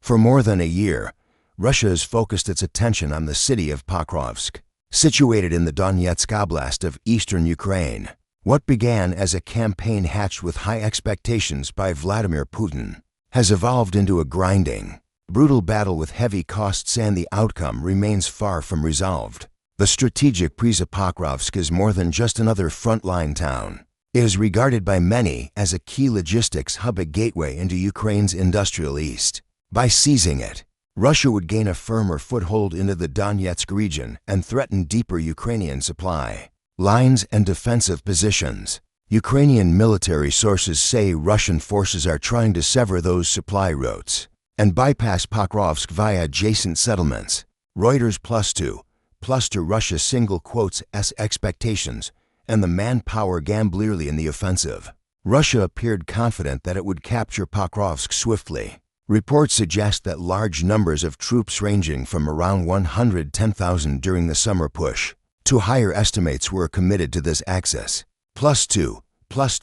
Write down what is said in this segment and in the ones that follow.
For more than a year, Russia has focused its attention on the city of Pokrovsk, situated in the Donetsk Oblast of eastern Ukraine. What began as a campaign hatched with high expectations by Vladimir Putin has evolved into a grinding, brutal battle with heavy costs, and the outcome remains far from resolved. The strategic Pokrovsk is more than just another frontline town. It is regarded by many as a key logistics hub, a gateway into Ukraine's industrial east. By seizing it, Russia would gain a firmer foothold into the Donetsk region and threaten deeper Ukrainian supply lines and defensive positions. Ukrainian military sources say Russian forces are trying to sever those supply routes and bypass Pokrovsk via adjacent settlements. Reuters plus to Russia single quotes S expectations and the manpower gamblerly in the offensive. Russia appeared confident that it would capture Pokrovsk swiftly. Reports suggest that large numbers of troops ranging from around 110,000 during the summer push to higher estimates were committed to this axis. Plus two,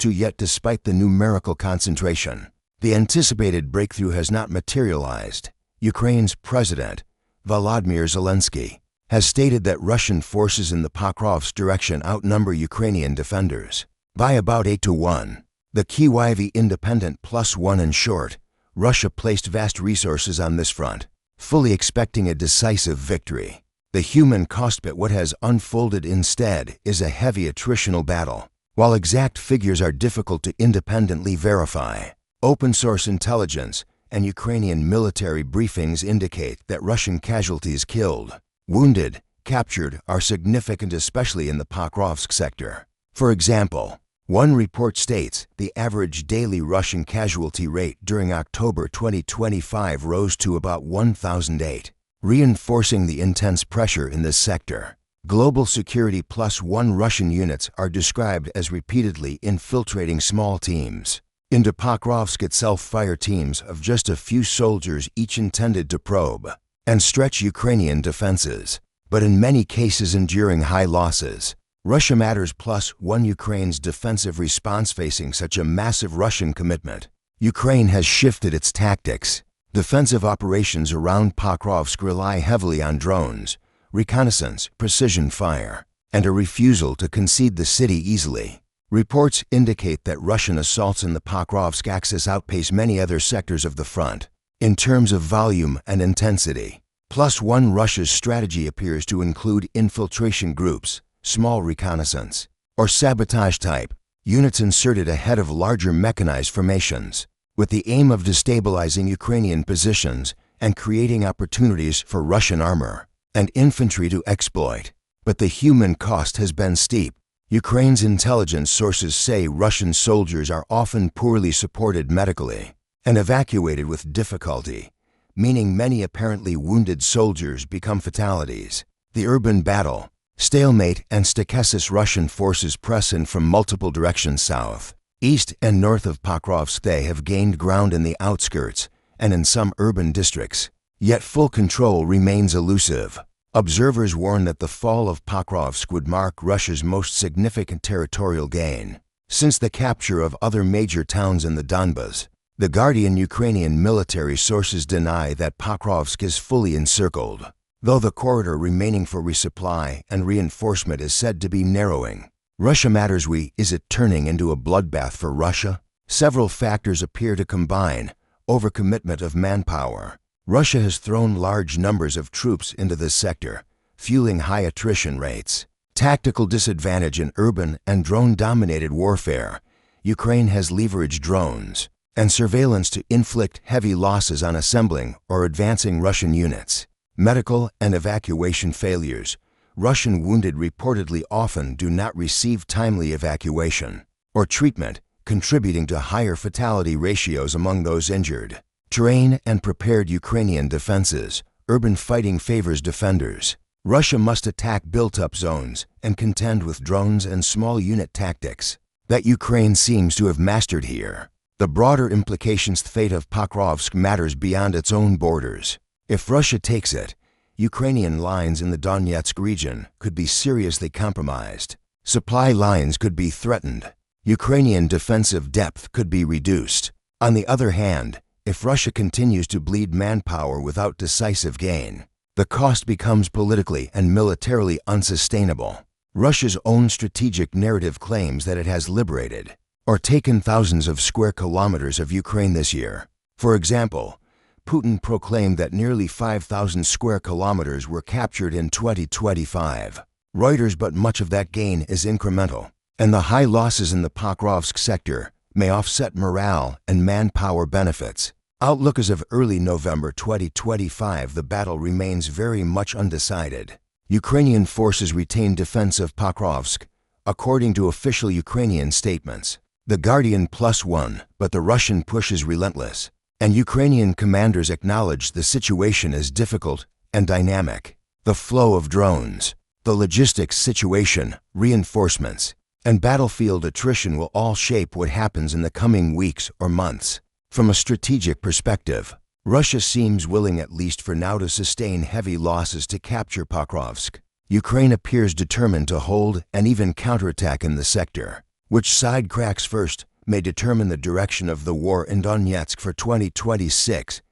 yet despite the numerical concentration, the anticipated breakthrough has not materialized. Ukraine's President, Volodymyr Zelensky, has stated that Russian forces in the Pokrovsk direction outnumber Ukrainian defenders by about 8-1. The Kyiv Independent +1. In short, Russia placed vast resources on this front, fully expecting a decisive victory. The human cost, but what has unfolded instead is a heavy attritional battle. While exact figures are difficult to independently verify, open-source intelligence and Ukrainian military briefings indicate that Russian casualties killed, wounded, captured are significant, especially in the Pokrovsk sector. For example, one report states the average daily Russian casualty rate during October 2025 rose to about 1,008, reinforcing the intense pressure in this sector. Global Security +1 Russian units are described as repeatedly infiltrating small teams into Pokrovsk itself, fire teams of just a few soldiers each intended to probe and stretch Ukrainian defenses, but in many cases enduring high losses. Russia Matters +1 Ukraine's defensive response facing such a massive Russian commitment. Ukraine has shifted its tactics. Defensive operations around Pokrovsk rely heavily on drones, reconnaissance, precision fire, and a refusal to concede the city easily. Reports indicate that Russian assaults in the Pokrovsk axis outpace many other sectors of the front in terms of volume and intensity. +1 Russia's strategy appears to include infiltration groups, small reconnaissance, or sabotage type units inserted ahead of larger mechanized formations, with the aim of destabilizing Ukrainian positions and creating opportunities for Russian armor and infantry to exploit. But the human cost has been steep. Ukraine's intelligence sources say Russian soldiers are often poorly supported medically and evacuated with difficulty, meaning many apparently wounded soldiers become fatalities. The urban battle, stalemate, and stasis. Russian forces press in from multiple directions south, east, and north of Pokrovsk. They have gained ground in the outskirts and in some urban districts, yet full control remains elusive. Observers warn that the fall of Pokrovsk would mark Russia's most significant territorial gain since the capture of other major towns in the Donbas. The Guardian Ukrainian military sources deny that Pokrovsk is fully encircled, though the corridor remaining for resupply and reinforcement is said to be narrowing. Russia Matters. Is it turning into a bloodbath for Russia? Several factors appear to combine. Overcommitment of manpower. Russia has thrown large numbers of troops into this sector, fueling high attrition rates. Tactical disadvantage in urban and drone-dominated warfare. Ukraine has leveraged drones and surveillance to inflict heavy losses on assembling or advancing Russian units. Medical and evacuation failures. Russian wounded reportedly often do not receive timely evacuation or treatment, contributing to higher fatality ratios among those injured. Terrain and prepared Ukrainian defenses. Urban fighting favors defenders. Russia must attack built-up zones and contend with drones and small unit tactics that Ukraine seems to have mastered here. The broader implications. The fate of Pokrovsk matters beyond its own borders. If Russia takes it, Ukrainian lines in the Donetsk region could be seriously compromised. Supply lines could be threatened. Ukrainian defensive depth could be reduced. On the other hand, If Russia continues to bleed manpower without decisive gain, the cost becomes politically and militarily unsustainable. Russia's own strategic narrative claims that it has liberated or taken thousands of square kilometers of Ukraine this year. For example, Putin proclaimed that nearly 5,000 square kilometers were captured in 2025. Reuters, but much of that gain is incremental, and the high losses in the Pokrovsk sector may offset morale and manpower benefits. Outlook as of early November 2025, the battle remains very much undecided. Ukrainian forces retain defense of Pokrovsk, according to official Ukrainian statements. The Guardian +1, but the Russian push is relentless, and Ukrainian commanders acknowledge the situation is difficult and dynamic. The flow of drones, the logistics situation, reinforcements, and battlefield attrition will all shape what happens in the coming weeks or months. From a strategic perspective, Russia seems willing, at least for now, to sustain heavy losses to capture Pokrovsk. Ukraine appears determined to hold and even counterattack in the sector. Which side cracks first may determine the direction of the war in Donetsk for 2026,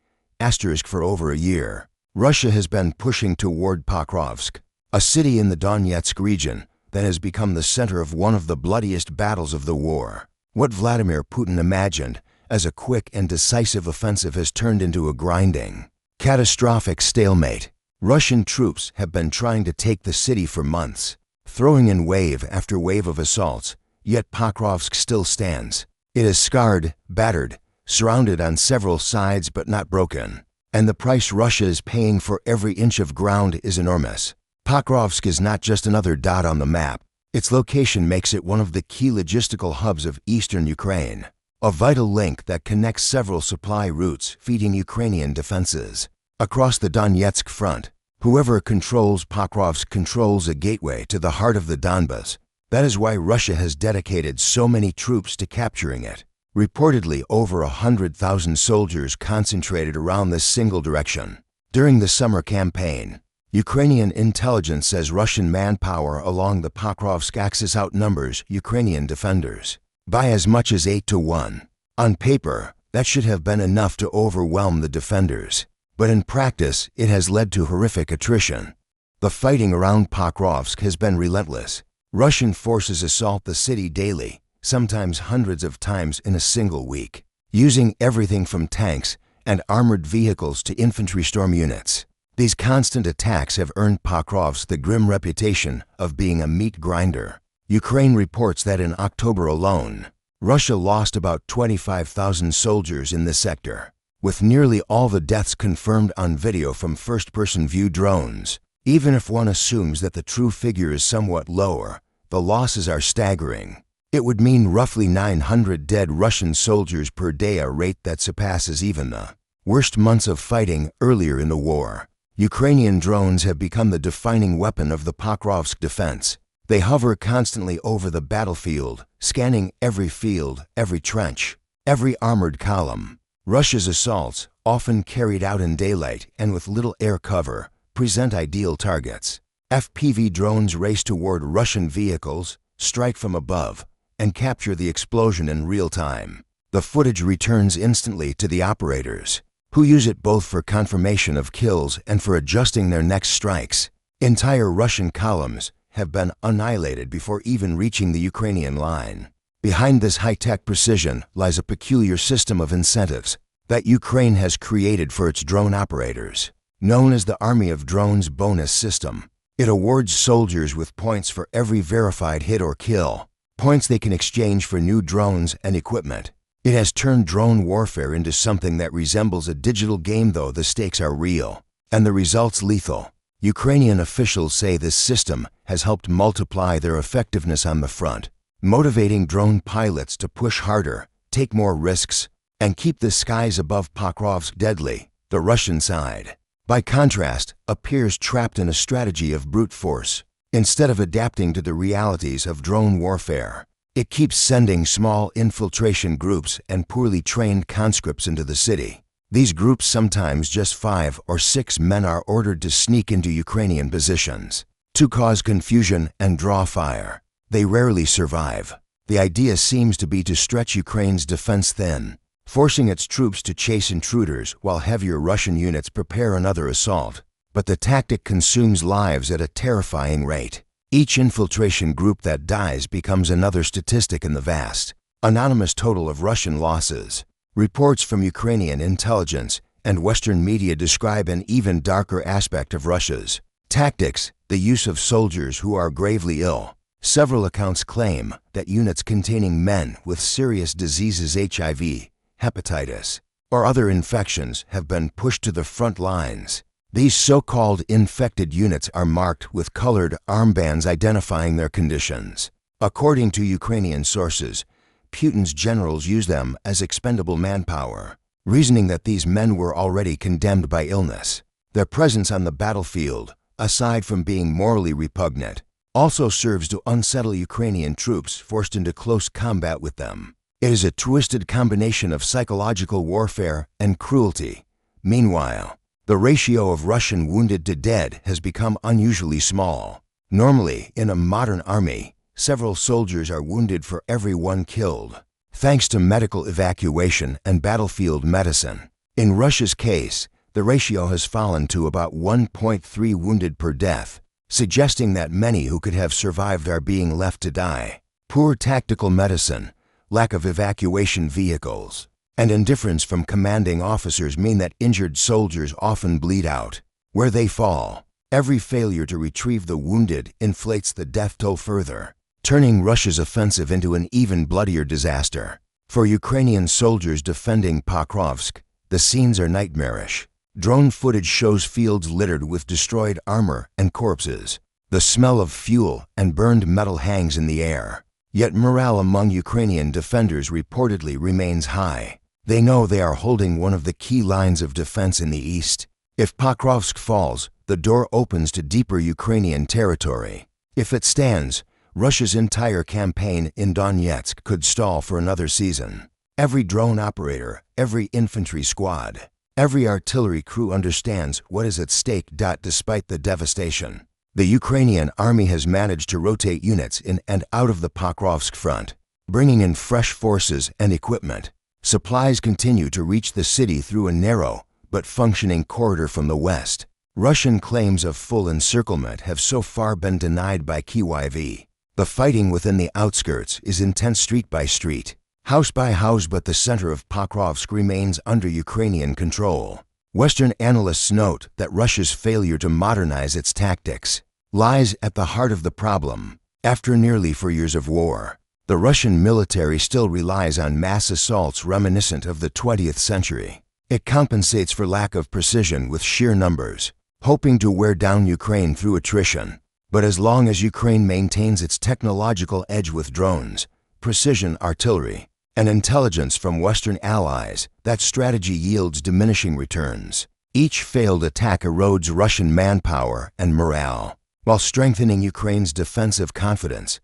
for over a year. Russia has been pushing toward Pokrovsk, a city in the Donetsk region that has become the center of one of the bloodiest battles of the war. What Vladimir Putin imagined as a quick and decisive offensive has turned into a grinding, catastrophic stalemate. Russian troops have been trying to take the city for months, throwing in wave after wave of assaults, yet Pokrovsk still stands. It is scarred, battered, surrounded on several sides but not broken, and the price Russia is paying for every inch of ground is enormous. Pokrovsk is not just another dot on the map. Its location makes it one of the key logistical hubs of eastern Ukraine, a vital link that connects several supply routes feeding Ukrainian defenses. Across the Donetsk front, whoever controls Pokrovsk controls a gateway to the heart of the Donbas. That is why Russia has dedicated so many troops to capturing it. Reportedly, over 100,000 soldiers concentrated around this single direction. During the summer campaign, Ukrainian intelligence says Russian manpower along the Pokrovsk axis outnumbers Ukrainian defenders by as much as 8-1. On paper, that should have been enough to overwhelm the defenders, but in practice, it has led to horrific attrition. The fighting around Pokrovsk has been relentless. Russian forces assault the city daily, sometimes hundreds of times in a single week, using everything from tanks and armored vehicles to infantry storm units. These constant attacks have earned Pokrovsk the grim reputation of being a meat grinder. Ukraine reports that in October alone, Russia lost about 25,000 soldiers in the sector, with nearly all the deaths confirmed on video from first-person view drones. Even if one assumes that the true figure is somewhat lower, the losses are staggering. It would mean roughly 900 dead Russian soldiers per day, a rate that surpasses even the worst months of fighting earlier in the war. Ukrainian drones have become the defining weapon of the Pokrovsk defense. They hover constantly over the battlefield, scanning every field, every trench, every armored column. Russia's assaults, often carried out in daylight and with little air cover, present ideal targets. FPV drones race toward Russian vehicles, strike from above, and capture the explosion in real time. The footage returns instantly to the operators, who use it both for confirmation of kills and for adjusting their next strikes. Entire Russian columns have been annihilated before even reaching the Ukrainian line. Behind this high-tech precision lies a peculiar system of incentives that Ukraine has created for its drone operators, known as the Army of Drones bonus system. It awards soldiers with points for every verified hit or kill, points they can exchange for new drones and equipment. It has turned drone warfare into something that resembles a digital game, though the stakes are real, and the results lethal. Ukrainian officials say this system has helped multiply their effectiveness on the front, motivating drone pilots to push harder, take more risks, and keep the skies above Pokrovsk deadly. The Russian side, by contrast, appears trapped in a strategy of brute force. Instead of adapting to the realities of drone warfare, it keeps sending small infiltration groups and poorly trained conscripts into the city. These groups, sometimes just 5 or 6 men, are ordered to sneak into Ukrainian positions, to cause confusion and draw fire. They rarely survive. The idea seems to be to stretch Ukraine's defense thin, forcing its troops to chase intruders while heavier Russian units prepare another assault. But the tactic consumes lives at a terrifying rate. Each infiltration group that dies becomes another statistic in the vast, anonymous total of Russian losses. Reports from Ukrainian intelligence and Western media describe an even darker aspect of Russia's tactics: the use of soldiers who are gravely ill. Several accounts claim that units containing men with serious diseases, HIV, hepatitis, or other infections have been pushed to the front lines. These so-called infected units are marked with colored armbands identifying their conditions. According to Ukrainian sources, Putin's generals use them as expendable manpower, reasoning that these men were already condemned by illness. Their presence on the battlefield, aside from being morally repugnant, also serves to unsettle Ukrainian troops forced into close combat with them. It is a twisted combination of psychological warfare and cruelty. Meanwhile, the ratio of Russian wounded to dead has become unusually small. Normally, in a modern army, several soldiers are wounded for every one killed, thanks to medical evacuation and battlefield medicine. In Russia's case, the ratio has fallen to about 1.3 wounded per death, suggesting that many who could have survived are being left to die. Poor tactical medicine, lack of evacuation vehicles, and indifference from commanding officers mean that injured soldiers often bleed out where they fall. Every failure to retrieve the wounded inflates the death toll further, turning Russia's offensive into an even bloodier disaster. For Ukrainian soldiers defending Pokrovsk, the scenes are nightmarish. Drone footage shows fields littered with destroyed armor and corpses. The smell of fuel and burned metal hangs in the air. Yet morale among Ukrainian defenders reportedly remains high. They know they are holding one of the key lines of defense in the east. If Pokrovsk falls, the door opens to deeper Ukrainian territory. If it stands, Russia's entire campaign in Donetsk could stall for another season. Every drone operator, every infantry squad, every artillery crew understands what is at stake. Despite the devastation, the Ukrainian army has managed to rotate units in and out of the Pokrovsk front, bringing in fresh forces and equipment. Supplies continue to reach the city through a narrow but functioning corridor from the west. Russian claims of full encirclement have so far been denied by Kyiv. The fighting within the outskirts is intense street by street, house by house, but the center of Pokrovsk remains under Ukrainian control. Western analysts note that Russia's failure to modernize its tactics lies at the heart of the problem. After nearly 4 years of war, the Russian military still relies on mass assaults reminiscent of the 20th century. It compensates for lack of precision with sheer numbers, hoping to wear down Ukraine through attrition. But as long as Ukraine maintains its technological edge with drones, precision artillery, and intelligence from Western allies, that strategy yields diminishing returns. Each failed attack erodes Russian manpower and morale, while strengthening Ukraine's defensive confidence.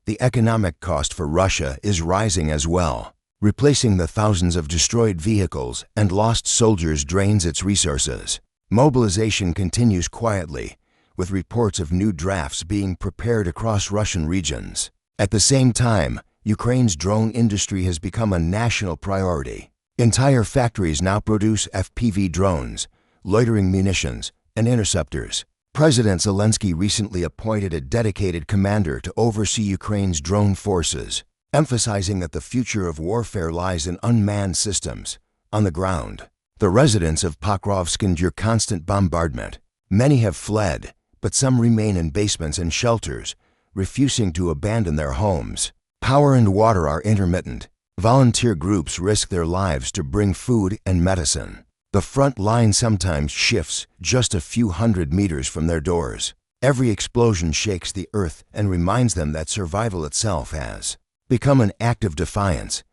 The economic cost for Russia is rising as well. Replacing the thousands of destroyed vehicles and lost soldiers drains its resources. Mobilization continues quietly, with reports of new drafts being prepared across Russian regions. At the same time, Ukraine's drone industry has become a national priority. Entire factories now produce FPV drones, loitering munitions, and interceptors. President Zelensky recently appointed a dedicated commander to oversee Ukraine's drone forces, emphasizing that the future of warfare lies in unmanned systems on the ground. The residents of Pokrovsk endure constant bombardment. Many have fled, but some remain in basements and shelters, refusing to abandon their homes. Power and water are intermittent. Volunteer groups risk their lives to bring food and medicine. The front line sometimes shifts just a few hundred meters from their doors. Every explosion shakes the earth and reminds them that survival itself has become an act of defiance.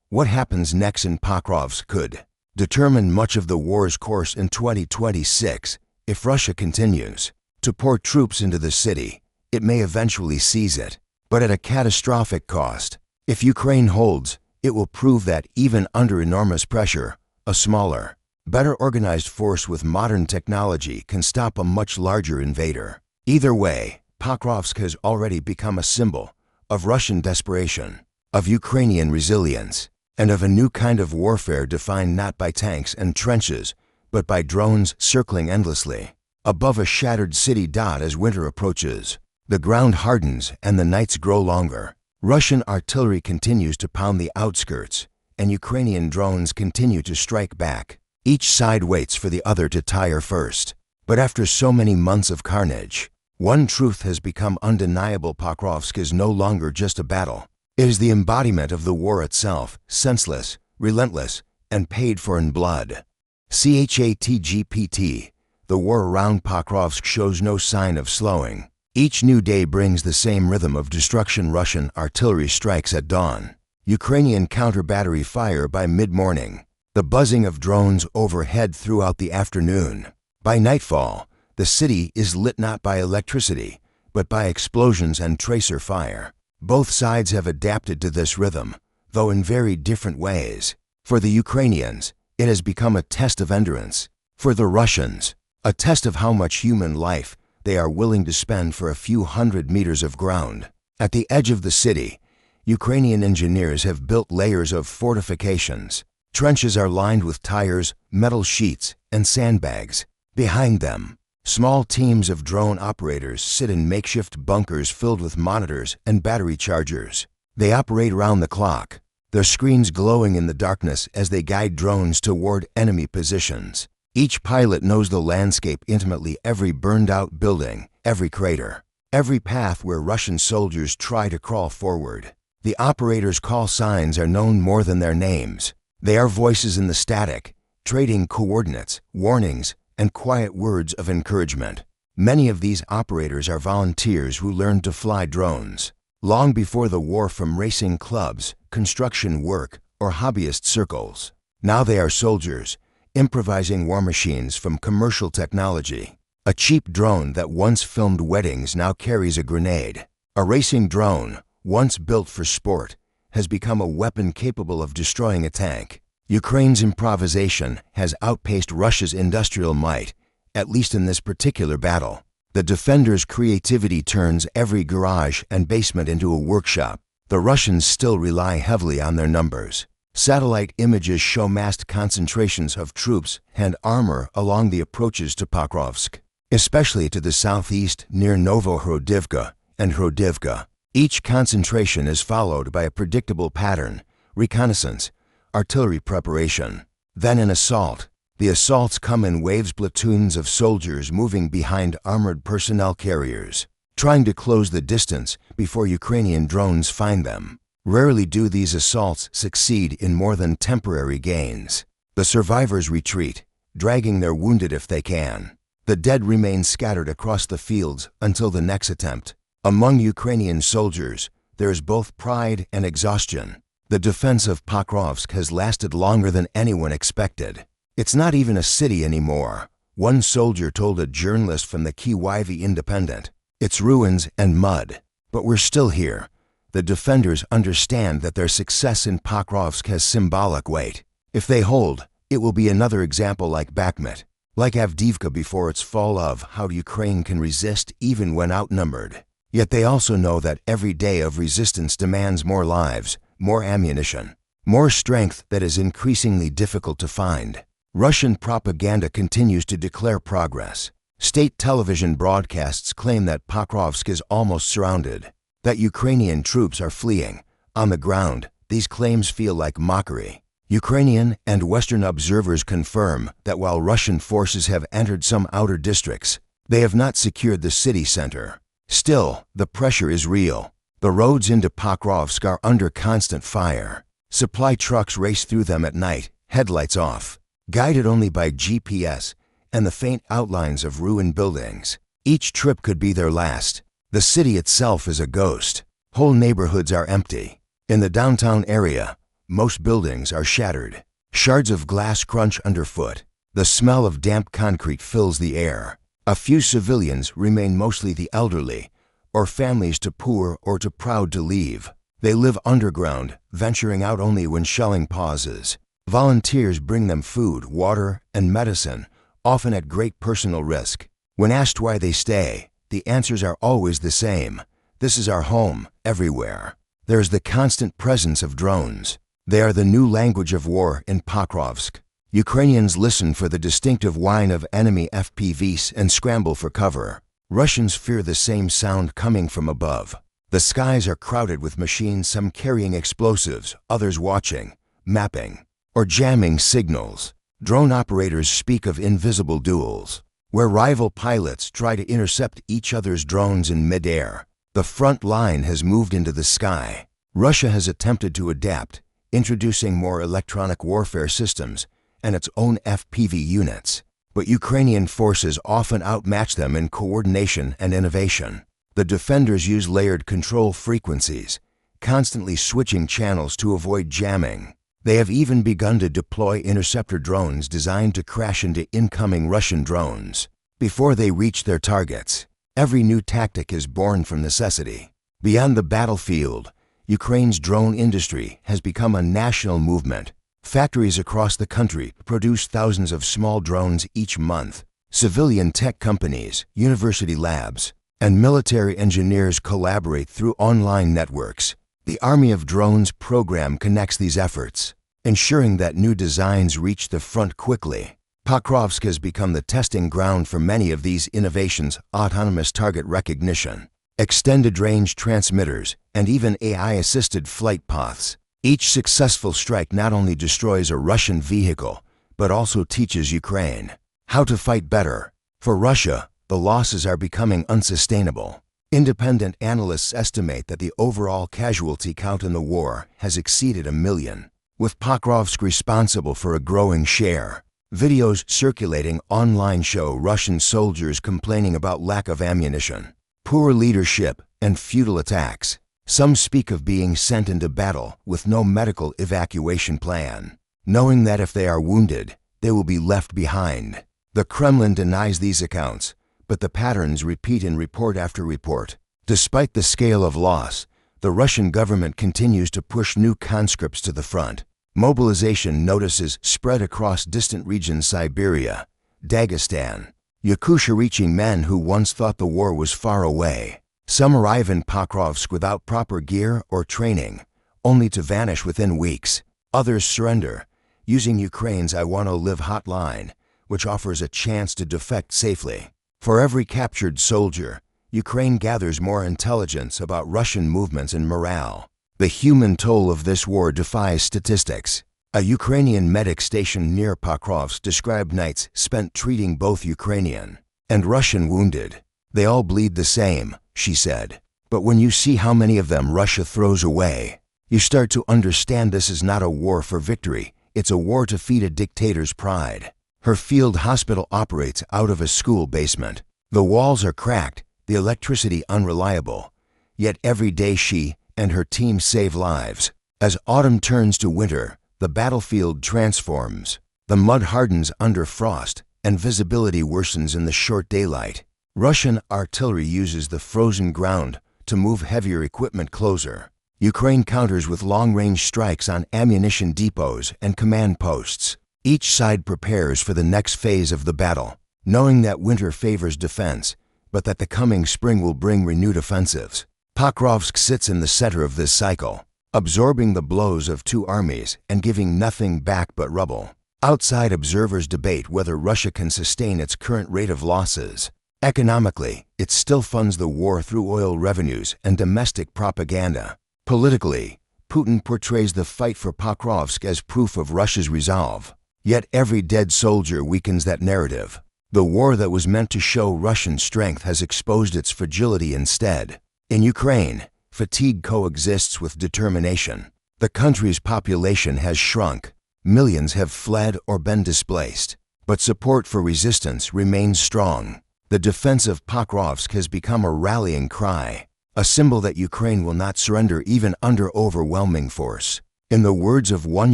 What happens next in Pokrovsk could determine much of the war's course in 2026. If Russia continues to pour troops into the city, it may eventually seize it, but at a catastrophic cost. If Ukraine holds, it will prove that even under enormous pressure, a smaller, better organized force with modern technology can stop a much larger invader. Either way, Pokrovsk has already become a symbol of Russian desperation, of Ukrainian resilience, and of a new kind of warfare defined not by tanks and trenches, but by drones circling endlessly above a shattered city dot as winter approaches. The ground hardens and the nights grow longer. Russian artillery continues to pound the outskirts, and Ukrainian drones continue to strike back. Each side waits for the other to tire first. But after so many months of carnage, one truth has become undeniable: Pokrovsk is no longer just a battle. It is the embodiment of the war itself, senseless, relentless, and paid for in blood. CHATGPT, the war around Pokrovsk shows no sign of slowing. Each new day brings the same rhythm of destruction. Russian artillery strikes at dawn, Ukrainian counter-battery fire by mid-morning, the buzzing of drones overhead throughout the afternoon. By nightfall, the city is lit not by electricity, but by explosions and tracer fire. Both sides have adapted to this rhythm, though in very different ways. For the Ukrainians, it has become a test of endurance. For the Russians, a test of how much human life they are willing to spend for a few hundred meters of ground. At the edge of the city, Ukrainian engineers have built layers of fortifications. Trenches are lined with tires, metal sheets, and sandbags. Behind them, small teams of drone operators sit in makeshift bunkers filled with monitors and battery chargers. They operate round the clock, their screens glowing in the darkness as they guide drones toward enemy positions. Each pilot knows the landscape intimately: every burned-out building, every crater, every path where Russian soldiers try to crawl forward. The operators' call signs are known more than their names. They are voices in the static, trading coordinates, warnings, and quiet words of encouragement. Many of these operators are volunteers who learned to fly drones long before the war from racing clubs, construction work, or hobbyist circles. Now they are soldiers, improvising war machines from commercial technology. A cheap drone that once filmed weddings now carries a grenade. A racing drone, once built for sport, has become a weapon capable of destroying a tank. Ukraine's improvisation has outpaced Russia's industrial might, at least in this particular battle. The defenders' creativity turns every garage and basement into a workshop. The Russians still rely heavily on their numbers. Satellite images show massed concentrations of troops and armor along the approaches to Pokrovsk, especially to the southeast near Novohrodivka and Hrodivka. Each concentration is followed by a predictable pattern: reconnaissance, artillery preparation, then an assault. The assaults come in waves: platoons of soldiers moving behind armored personnel carriers, trying to close the distance before Ukrainian drones find them. Rarely do these assaults succeed in more than temporary gains. The survivors retreat, dragging their wounded if they can. The dead remain scattered across the fields until the next attempt. Among Ukrainian soldiers, there is both pride and exhaustion. The defense of Pokrovsk has lasted longer than anyone expected. It's not even a city anymore, one soldier told a journalist from the Kyiv Independent. It's ruins and mud, but we're still here. The defenders understand that their success in Pokrovsk has symbolic weight. If they hold, it will be another example like Bakhmut, like Avdiivka before its fall, of how Ukraine can resist even when outnumbered. Yet they also know that every day of resistance demands more lives, more ammunition, more strength that is increasingly difficult to find. Russian propaganda continues to declare progress. State television broadcasts claim that Pokrovsk is almost surrounded, that Ukrainian troops are fleeing. On the ground, these claims feel like mockery. Ukrainian and Western observers confirm that while Russian forces have entered some outer districts, they have not secured the city center. Still, the pressure is real. The roads into Pokrovsk are under constant fire. Supply trucks race through them at night, headlights off, guided only by GPS and the faint outlines of ruined buildings. Each trip could be their last. The city itself is a ghost. Whole neighborhoods are empty. In the downtown area, most buildings are shattered. Shards of glass crunch underfoot. The smell of damp concrete fills the air. A few civilians remain, mostly the elderly, or families too poor or too proud to leave. They live underground, venturing out only when shelling pauses. Volunteers bring them food, water, and medicine, often at great personal risk. When asked why they stay, the answers are always the same: this is our home, everywhere. There is the constant presence of drones. They are the new language of war in Pokrovsk. Ukrainians listen for the distinctive whine of enemy FPVs and scramble for cover. Russians fear the same sound coming from above. The skies are crowded with machines, some carrying explosives, others watching, mapping, or jamming signals. Drone operators speak of invisible duels, where rival pilots try to intercept each other's drones in midair. The front line has moved into the sky. Russia has attempted to adapt, introducing more electronic warfare systems and its own FPV units. But Ukrainian forces often outmatch them in coordination and innovation. The defenders use layered control frequencies, constantly switching channels to avoid jamming. They have even begun to deploy interceptor drones designed to crash into incoming Russian drones before they reach their targets. Every new tactic is born from necessity. Beyond the battlefield, Ukraine's drone industry has become a national movement. Factories across the country produce thousands of small drones each month. Civilian tech companies, university labs, and military engineers collaborate through online networks. The Army of Drones program connects these efforts, ensuring that new designs reach the front quickly. Pokrovsk has become the testing ground for many of these innovations: autonomous target recognition, extended range transmitters, and even AI-assisted flight paths. Each successful strike not only destroys a Russian vehicle, but also teaches Ukraine how to fight better. For Russia, the losses are becoming unsustainable. Independent analysts estimate that the overall casualty count in the war has exceeded 1 million, with Pokrovsk responsible for a growing share. Videos circulating online show Russian soldiers complaining about lack of ammunition, poor leadership, and futile attacks. Some speak of being sent into battle with no medical evacuation plan, knowing that if they are wounded, they will be left behind. The Kremlin denies these accounts, but the patterns repeat in report after report. Despite the scale of loss, the Russian government continues to push new conscripts to the front. Mobilization notices spread across distant regions: Siberia, Dagestan, Yakutia, reaching men who once thought the war was far away. Some arrive in Pokrovsk without proper gear or training, only to vanish within weeks. Others surrender, using Ukraine's I Want to Live hotline, which offers a chance to defect safely. For every captured soldier, Ukraine gathers more intelligence about Russian movements and morale. The human toll of this war defies statistics. A Ukrainian medic stationed near Pokrovsk described nights spent treating both Ukrainian and Russian wounded. "They all bleed the same," she said. "But when you see how many of them Russia throws away, you start to understand this is not a war for victory, it's a war to feed a dictator's pride." Her field hospital operates out of a school basement. The walls are cracked, the electricity unreliable, yet every day she and her team save lives. As autumn turns to winter, the battlefield transforms. The mud hardens under frost, and visibility worsens in the short daylight. Russian artillery uses the frozen ground to move heavier equipment closer. Ukraine counters with long-range strikes on ammunition depots and command posts. Each side prepares for the next phase of the battle, knowing that winter favors defense, but that the coming spring will bring renewed offensives. Pokrovsk sits in the center of this cycle, absorbing the blows of two armies and giving nothing back but rubble. Outside observers debate whether Russia can sustain its current rate of losses. Economically, it still funds the war through oil revenues and domestic propaganda. Politically, Putin portrays the fight for Pokrovsk as proof of Russia's resolve. Yet every dead soldier weakens that narrative. The war that was meant to show Russian strength has exposed its fragility instead. In Ukraine, fatigue coexists with determination. The country's population has shrunk. Millions have fled or been displaced. But support for resistance remains strong. The defense of Pokrovsk has become a rallying cry, a symbol that Ukraine will not surrender even under overwhelming force. In the words of one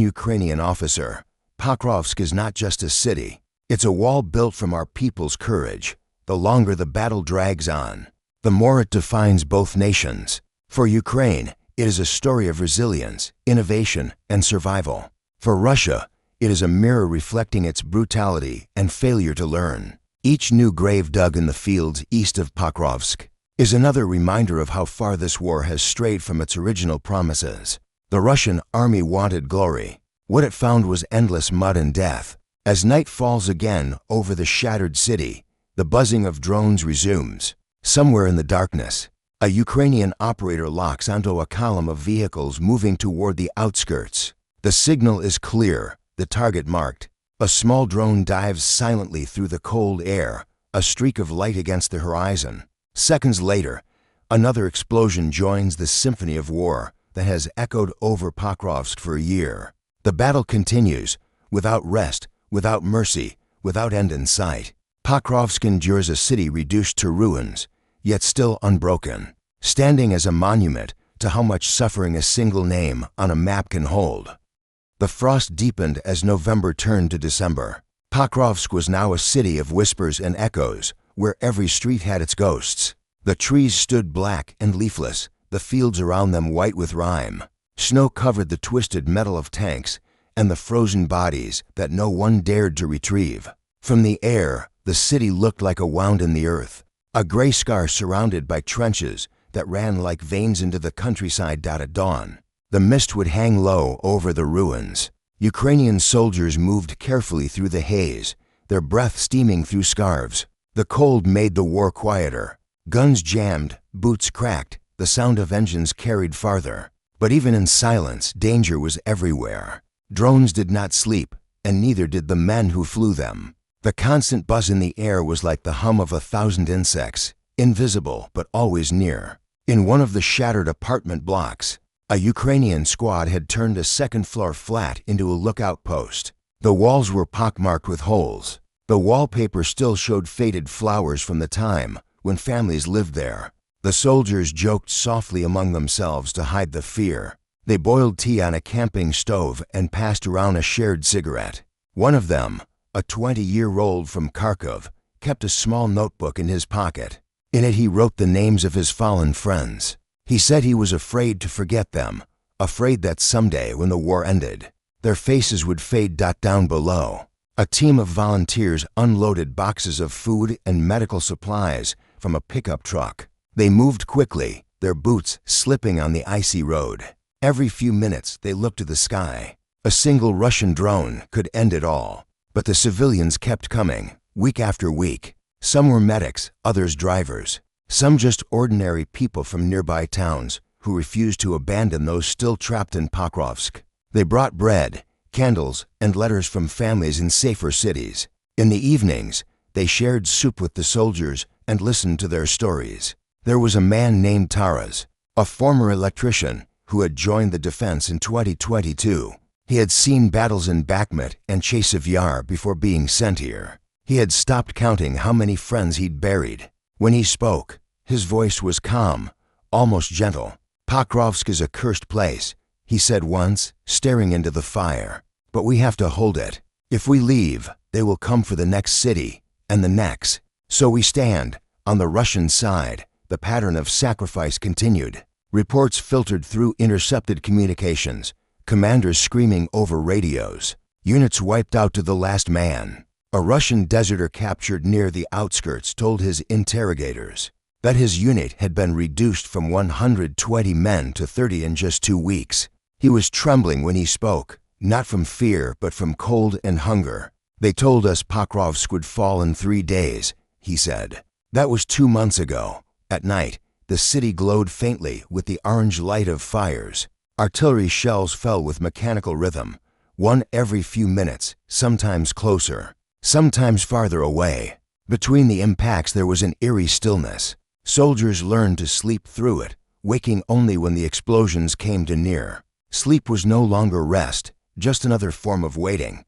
Ukrainian officer, Pokrovsk is not just a city, it's a wall built from our people's courage. The longer the battle drags on, the more it defines both nations. For Ukraine, it is a story of resilience, innovation, and survival. For Russia, it is a mirror reflecting its brutality and failure to learn. Each new grave dug in the fields east of Pokrovsk is another reminder of how far this war has strayed from its original promises. The Russian army wanted glory. What it found was endless mud and death. As night falls again over the shattered city, the buzzing of drones resumes. Somewhere in the darkness, a Ukrainian operator locks onto a column of vehicles moving toward the outskirts. The signal is clear, the target marked. A small drone dives silently through the cold air, a streak of light against the horizon. Seconds later, another explosion joins the symphony of war that has echoed over Pokrovsk for a year. The battle continues, without rest, without mercy, without end in sight. Pokrovsk endures, a city reduced to ruins, yet still unbroken, standing as a monument to how much suffering a single name on a map can hold. The frost deepened as November turned to December. Pokrovsk was now a city of whispers and echoes, where every street had its ghosts. The trees stood black and leafless, the fields around them white with rime. Snow covered the twisted metal of tanks and the frozen bodies that no one dared to retrieve. From the air, the city looked like a wound in the earth, a gray scar surrounded by trenches that ran like veins into the countryside at dawn. The mist would hang low over the ruins. Ukrainian soldiers moved carefully through the haze, their breath steaming through scarves. The cold made the war quieter. Guns jammed, boots cracked, the sound of engines carried farther. But even in silence, danger was everywhere. Drones did not sleep, and neither did the men who flew them. The constant buzz in the air was like the hum of 1,000 insects, invisible but always near. In one of the shattered apartment blocks, a Ukrainian squad had turned a second-floor flat into a lookout post. The walls were pockmarked with holes. The wallpaper still showed faded flowers from the time when families lived there. The soldiers joked softly among themselves to hide the fear. They boiled tea on a camping stove and passed around a shared cigarette. One of them, a 20-year-old from Kharkov, kept a small notebook in his pocket. In it he wrote the names of his fallen friends. He said he was afraid to forget them, afraid that someday when the war ended, their faces would fade. Down below, a team of volunteers unloaded boxes of food and medical supplies from a pickup truck. They moved quickly, their boots slipping on the icy road. Every few minutes they looked to the sky. A single Russian drone could end it all. But the civilians kept coming, week after week. Some were medics, others drivers. Some just ordinary people from nearby towns who refused to abandon those still trapped in Pokrovsk. They brought bread, candles, and letters from families in safer cities. In the evenings, they shared soup with the soldiers and listened to their stories. There was a man named Taras, a former electrician who had joined the defense in 2022. He had seen battles in Bakhmut and Chasiv Yar before being sent here. He had stopped counting how many friends he'd buried. When he spoke, his voice was calm, almost gentle. "Pokrovsk is a cursed place," he said once, staring into the fire. "But we have to hold it. If we leave, they will come for the next city, and the next. So we stand, on the Russian side." The pattern of sacrifice continued. Reports filtered through intercepted communications, commanders screaming over radios, units wiped out to the last man. A Russian deserter captured near the outskirts told his interrogators that his unit had been reduced from 120 men to 30 in just 2 weeks. He was trembling when he spoke, not from fear but from cold and hunger. "They told us Pokrovsk would fall in 3 days," he said. "That was 2 months ago. At night, the city glowed faintly with the orange light of fires. Artillery shells fell with mechanical rhythm, one every few minutes, sometimes closer, sometimes farther away. Between the impacts there was an eerie stillness. Soldiers learned to sleep through it, waking only when the explosions came too near. Sleep was no longer rest, just another form of waiting.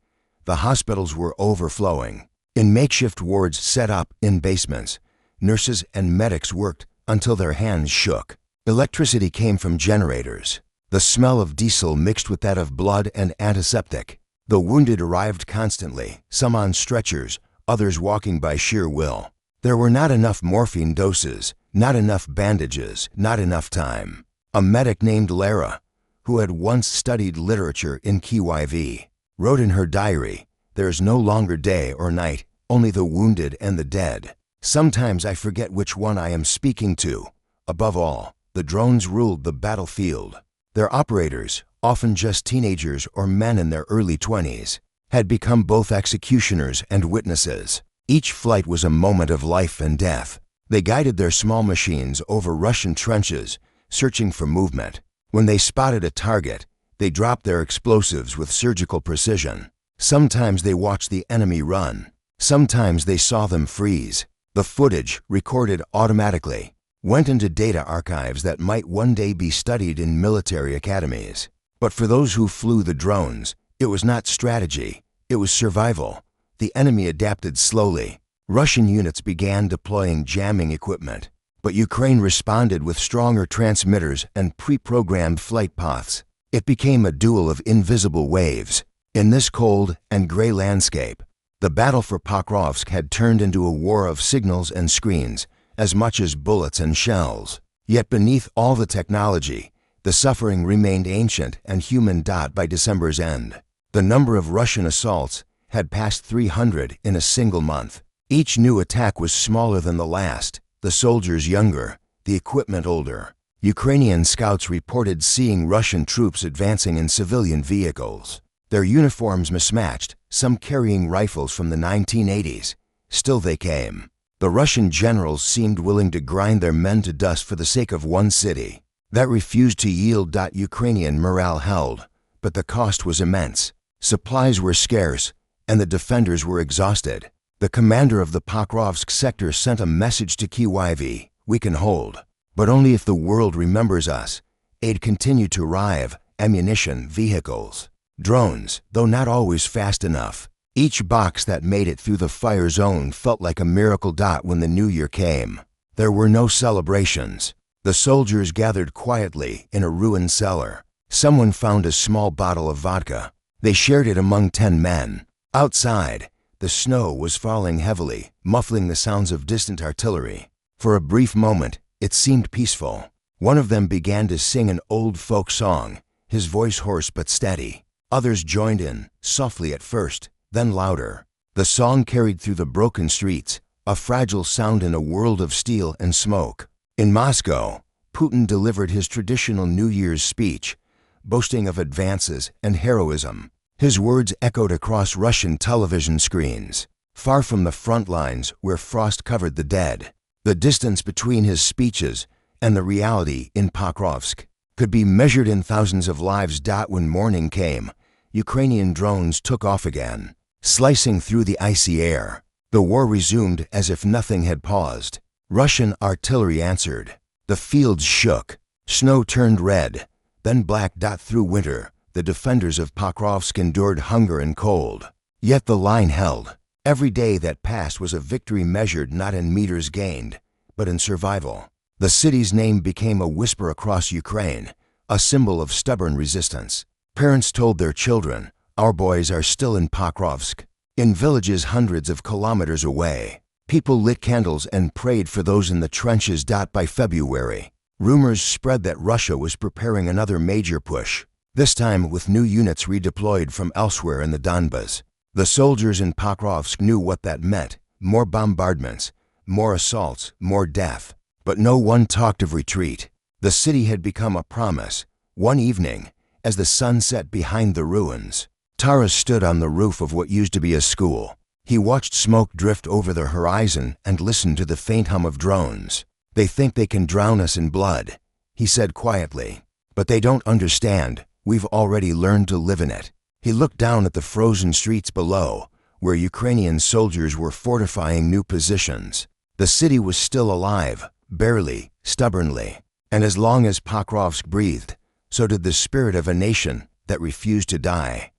The hospitals were overflowing. In makeshift wards set up in basements, nurses and medics worked until their hands shook. Electricity came from generators. The smell of diesel mixed with that of blood and antiseptic. The wounded arrived constantly, some on stretchers, others walking by sheer will. There were not enough morphine doses, not enough bandages, not enough time. A medic named Lara, who had once studied literature in Kyiv, wrote in her diary, "There is no longer day or night, only the wounded and the dead. Sometimes I forget which one I am speaking to. Above all, the drones ruled the battlefield." Their operators, often just teenagers or men in their early 20s, had become both executioners and witnesses. Each flight was a moment of life and death. They guided their small machines over Russian trenches, searching for movement. When they spotted a target, they dropped their explosives with surgical precision. Sometimes they watched the enemy run. Sometimes they saw them freeze. The footage, recorded automatically, went into data archives that might one day be studied in military academies. But for those who flew the drones, it was not strategy, it was survival. The enemy adapted slowly. Russian units began deploying jamming equipment, but Ukraine responded with stronger transmitters and pre-programmed flight paths. It became a duel of invisible waves. In this cold and gray landscape, the battle for Pokrovsk had turned into a war of signals and screens, as much as bullets and shells. Yet beneath all the technology, the suffering remained ancient and human. By December's end, the number of Russian assaults had passed 300 in a single month. Each new attack was smaller than the last, the soldiers younger, the equipment older. Ukrainian scouts reported seeing Russian troops advancing in civilian vehicles, their uniforms mismatched, some carrying rifles from the 1980s. Still they came. The Russian generals seemed willing to grind their men to dust for the sake of one city that refused to yield. Ukrainian morale held, but the cost was immense. Supplies were scarce, and the defenders were exhausted. The commander of the Pokrovsk sector sent a message to Kyiv: "We can hold, but only if the world remembers us." Aid continued to arrive: ammunition, vehicles, drones, though not always fast enough. Each box that made it through the fire zone felt like a miracle. When the new year came, there were no celebrations. The soldiers gathered quietly in a ruined cellar. Someone found a small bottle of vodka. They shared it among 10 men. Outside, the snow was falling heavily, muffling the sounds of distant artillery. For a brief moment, it seemed peaceful. One of them began to sing an old folk song, his voice hoarse but steady. Others joined in, softly at first, then louder. The song carried through the broken streets, a fragile sound in a world of steel and smoke. In Moscow, Putin delivered his traditional New Year's speech, boasting of advances and heroism. His words echoed across Russian television screens, far from the front lines where frost covered the dead. The distance between his speeches and the reality in Pokrovsk could be measured in thousands of lives. When morning came, Ukrainian drones took off again, slicing through the icy air. The war resumed as if nothing had paused. Russian artillery answered. The fields shook. Snow turned red, then black. Through winter, the defenders of Pokrovsk endured hunger and cold. Yet the line held. Every day that passed was a victory measured not in meters gained, but in survival. The city's name became a whisper across Ukraine, a symbol of stubborn resistance. Parents told their children, "Our boys are still in Pokrovsk." In villages hundreds of kilometers away, people lit candles and prayed for those in the trenches. By February, rumors spread that Russia was preparing another major push, this time with new units redeployed from elsewhere in the Donbas. The soldiers in Pokrovsk knew what that meant: more bombardments, more assaults, more death. But no one talked of retreat. The city had become a promise. One evening, as the sun set behind the ruins, Taras stood on the roof of what used to be a school. He watched smoke drift over the horizon and listened to the faint hum of drones. "They think they can drown us in blood," he said quietly. "But they don't understand. We've already learned to live in it." He looked down at the frozen streets below, where Ukrainian soldiers were fortifying new positions. The city was still alive, barely, stubbornly. And as long as Pokrovsk breathed, so did the spirit of a nation that refused to die.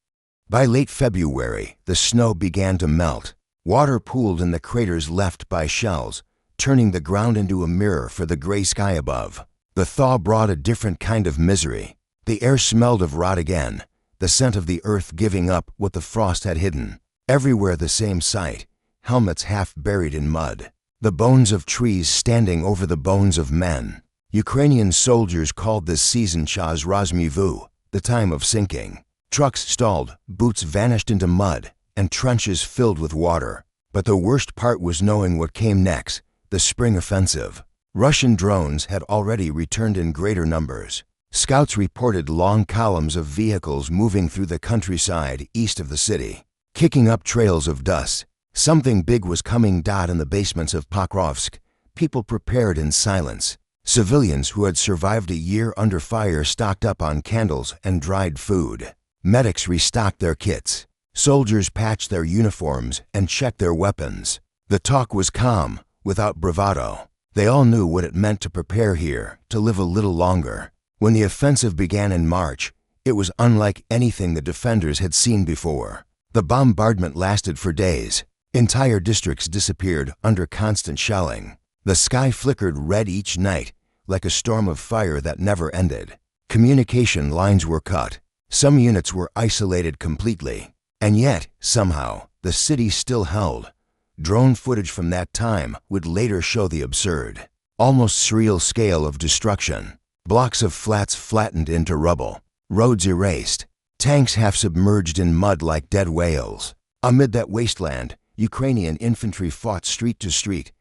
By late February, the snow began to melt. Water pooled in the craters left by shells, turning the ground into a mirror for the gray sky above. The thaw brought a different kind of misery. The air smelled of rot again, the scent of the earth giving up what the frost had hidden. Everywhere the same sight: helmets half buried in mud, the bones of trees standing over the bones of men. Ukrainian soldiers called this season Chaz Razmivu, the time of sinking. Trucks stalled, boots vanished into mud, and trenches filled with water. But the worst part was knowing what came next: the spring offensive. Russian drones had already returned in greater numbers. Scouts reported long columns of vehicles moving through the countryside east of the city, kicking up trails of dust. Something big was coming. In the basements of Pokrovsk, people prepared in silence. Civilians who had survived a year under fire stocked up on candles and dried food. Medics restocked their kits. Soldiers patched their uniforms and checked their weapons. The talk was calm, without bravado. They all knew what it meant to prepare here, to live a little longer. When the offensive began in March, it was unlike anything the defenders had seen before. The bombardment lasted for days. Entire districts disappeared under constant shelling. The sky flickered red each night, like a storm of fire that never ended. Communication lines were cut. Some units were isolated completely. And yet, somehow, the city still held. Drone footage from that time would later show the absurd, almost surreal scale of destruction. Blocks of flats flattened into rubble, roads erased, tanks half submerged in mud like dead whales. Amid that wasteland, Ukrainian infantry fought street to street,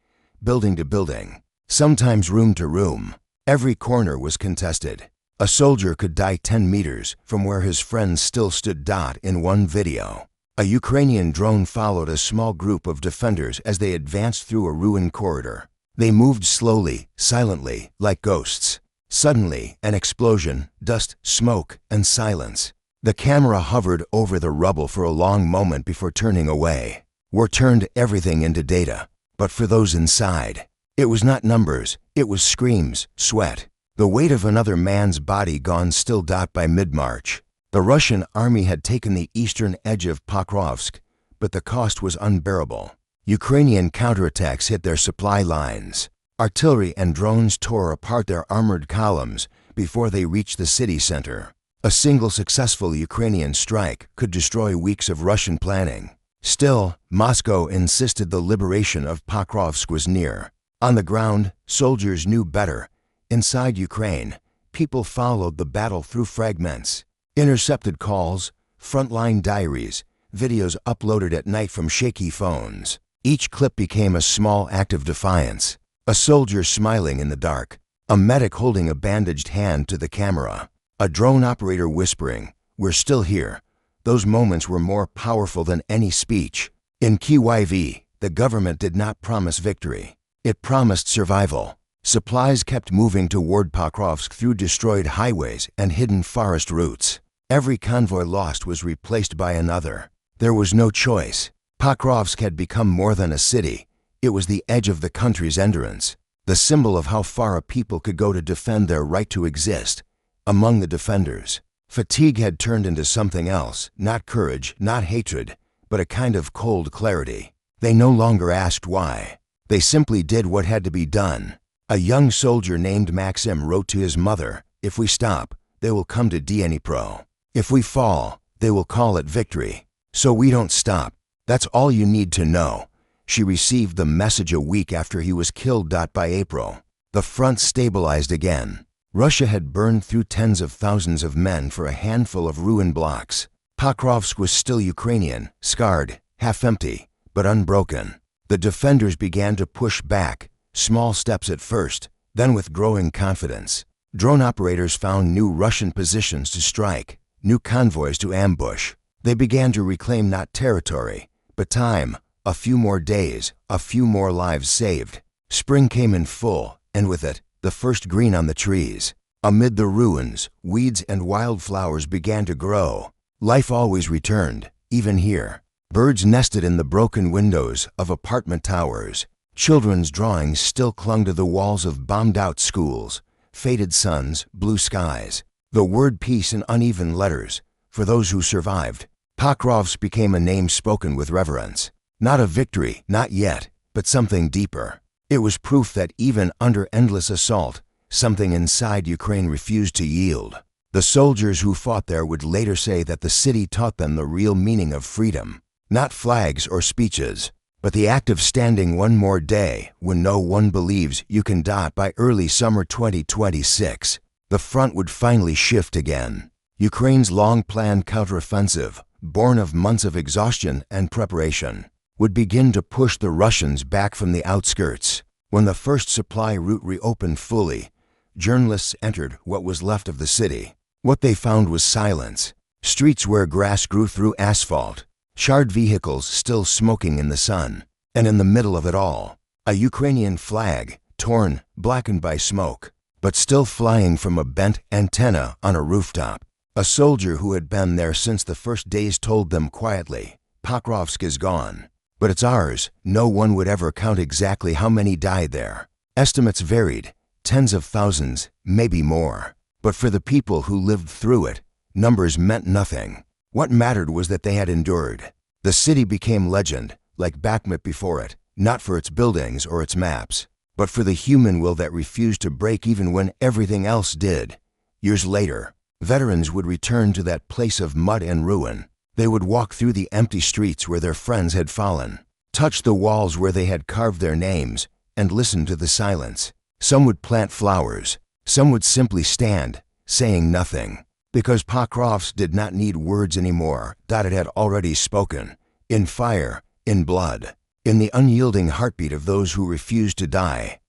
building to building, sometimes room to room. Every corner was contested. A soldier could die 10 meters from where his friends still stood. In one video, a Ukrainian drone followed a small group of defenders as they advanced through a ruined corridor. They moved slowly, silently, like ghosts. Suddenly, an explosion, dust, smoke, and silence. The camera hovered over the rubble for a long moment before turning away. War turned everything into data, but for those inside, it was not numbers, it was screams, sweat, the weight of another man's body gone. Still. By mid-March, the Russian army had taken the eastern edge of Pokrovsk, but the cost was unbearable. Ukrainian counterattacks hit their supply lines. Artillery and drones tore apart their armored columns before they reached the city center. A single successful Ukrainian strike could destroy weeks of Russian planning. Still, Moscow insisted the liberation of Pokrovsk was near. On the ground, soldiers knew better. Inside Ukraine, people followed the battle through fragments, intercepted calls, frontline diaries, videos uploaded at night from shaky phones. Each clip became a small act of defiance. A soldier smiling in the dark, a medic holding a bandaged hand to the camera, a drone operator whispering, "We're still here." Those moments were more powerful than any speech. In Kyiv, the government did not promise victory. It promised survival. Supplies kept moving toward Pokrovsk through destroyed highways and hidden forest routes. Every convoy lost was replaced by another. There was no choice. Pokrovsk had become more than a city. It was the edge of the country's endurance, the symbol of how far a people could go to defend their right to exist. Among the defenders, fatigue had turned into something else, not courage, not hatred, but a kind of cold clarity. They no longer asked why. They simply did what had to be done. A young soldier named Maxim wrote to his mother, "If we stop, they will come to Dnipro. If we fall, they will call it victory. So we don't stop. That's all you need to know." She received the message a week after he was killed. By April, the front stabilized again. Russia had burned through tens of thousands of men for a handful of ruined blocks. Pokrovsk was still Ukrainian, scarred, half empty, but unbroken. The defenders began to push back, small steps at first, then with growing confidence. Drone operators found new Russian positions to strike, new convoys to ambush. They began to reclaim not territory, but time, a few more days, a few more lives saved. Spring came in full, and with it, the first green on the trees. Amid the ruins, weeds and wildflowers began to grow. Life always returned, even here. Birds nested in the broken windows of apartment towers. Children's drawings still clung to the walls of bombed-out schools. Faded suns, blue skies. The word peace in uneven letters. For those who survived, Pokrovsk became a name spoken with reverence. Not a victory, not yet, but something deeper. It was proof that even under endless assault, something inside Ukraine refused to yield. The soldiers who fought there would later say that the city taught them the real meaning of freedom. Not flags or speeches, but the act of standing one more day when no one believes you can. By early summer 2026, the front would finally shift again. Ukraine's long-planned counteroffensive, born of months of exhaustion and preparation, would begin to push the Russians back from the outskirts. When the first supply route reopened fully, journalists entered what was left of the city. What they found was silence. Streets where grass grew through asphalt, charred vehicles still smoking in the sun. And in the middle of it all, a Ukrainian flag, torn, blackened by smoke, but still flying from a bent antenna on a rooftop. A soldier who had been there since the first days told them quietly, "Pokrovsk is gone, but it's ours." No one would ever count exactly how many died there. Estimates varied, tens of thousands, maybe more. But for the people who lived through it, numbers meant nothing. What mattered was that they had endured. The city became legend, like Bakhmut before it, not for its buildings or its maps, but for the human will that refused to break even when everything else did. Years later, veterans would return to that place of mud and ruin. They would walk through the empty streets where their friends had fallen, touch the walls where they had carved their names, and listen to the silence. Some would plant flowers. Some would simply stand, saying nothing, because Pokrovsk did not need words anymore. It had already spoken, in fire, in blood, in the unyielding heartbeat of those who refused to die.